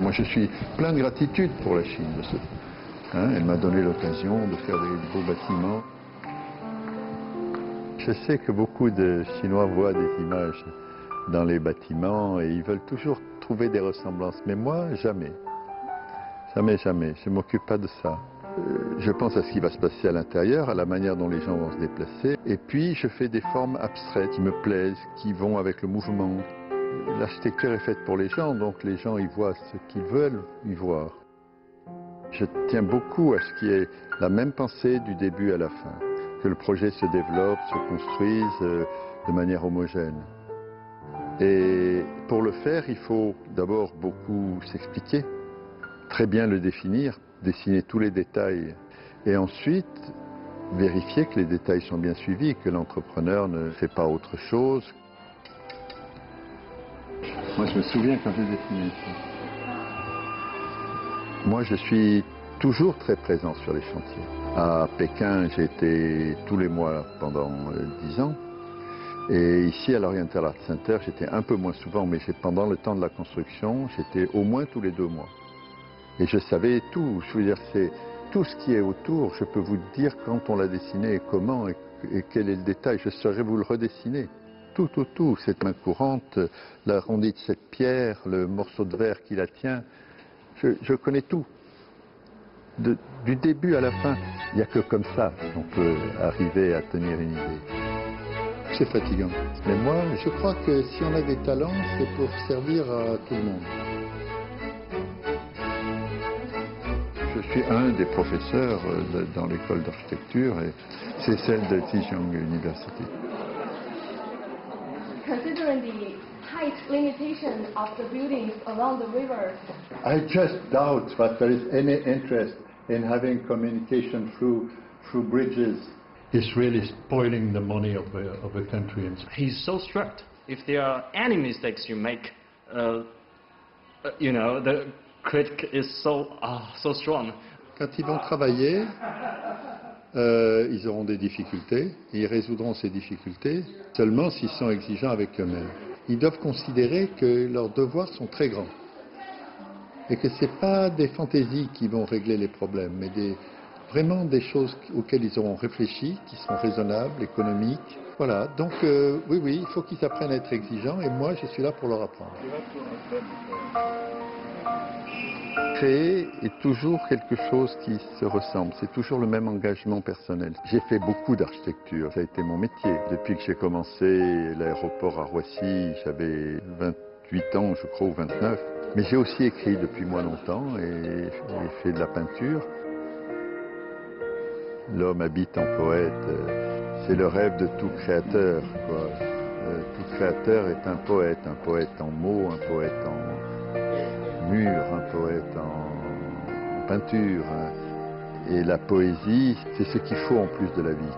Moi, je suis plein de gratitude pour la Chine. Elle m'a donné l'occasion de faire des beaux bâtiments. Je sais que beaucoup de Chinois voient des images dans les bâtiments et ils veulent toujours trouver des ressemblances. Mais moi, jamais. Jamais, jamais. Je ne m'occupe pas de ça. Je pense à ce qui va se passer à l'intérieur, à la manière dont les gens vont se déplacer. Et puis, je fais des formes abstraites qui me plaisent, qui vont avec le mouvement. L'architecture est faite pour les gens, donc les gens y voient ce qu'ils veulent y voir. Je tiens beaucoup à ce qu'il y ait la même pensée du début à la fin, que le projet se développe, se construise de manière homogène. Et pour le faire, il faut d'abord beaucoup s'expliquer, très bien le définir, dessiner tous les détails, et ensuite vérifier que les détails sont bien suivis, que l'entrepreneur ne fait pas autre chose. Moi, je me souviens quand j'ai dessiné ça. Moi, je suis toujours très présent sur les chantiers. À Pékin, j'ai été tous les mois pendant 10 ans. Et ici, à l'Oriental Art Center, j'étais un peu moins souvent, mais pendant le temps de la construction, j'étais au moins tous les 2 mois. Et je savais tout. Je veux dire, c'est tout ce qui est autour. Je peux vous dire quand on l'a dessiné et comment et quel est le détail. Je saurais vous le redessiner. Tout, tout, tout. Cette main courante, l'arrondi de cette pierre, le morceau de verre qui la tient. Je connais tout. Du début à la fin. Il n'y a que comme ça qu'on peut arriver à tenir une idée. C'est fatigant. Mais moi, je crois que si on a des talents, c'est pour servir à tout le monde. Je suis un des professeurs dans l'école d'architecture et c'est celle de Zhejiang University. Considering the height limitation of the buildings along the river, I just doubt that there is any interest in having communication through bridges. It's really spoiling the money of a country. He's so strict. If there are any mistakes you make, the critic is so strong. Quand ils vont travailler, ils auront des difficultés, et ils résoudront ces difficultés seulement s'ils sont exigeants avec eux-mêmes. Ils doivent considérer que leurs devoirs sont très grands et que ce n'est pas des fantaisies qui vont régler les problèmes, mais vraiment des choses auxquelles ils auront réfléchi, qui seront raisonnables, économiques. Voilà, donc oui, il faut qu'ils apprennent à être exigeants et moi je suis là pour leur apprendre. Créer est toujours quelque chose qui se ressemble, c'est toujours le même engagement personnel. J'ai fait beaucoup d'architecture, ça a été mon métier. Depuis que j'ai commencé l'aéroport à Roissy, j'avais 28 ans je crois, ou 29. Mais j'ai aussi écrit depuis moins longtemps et fait de la peinture. L'homme habite en poète, c'est le rêve de tout créateur, quoi. Tout créateur est un poète en mots, un poète en mur, un poète en peinture. Et la poésie, c'est ce qu'il faut en plus de la vie.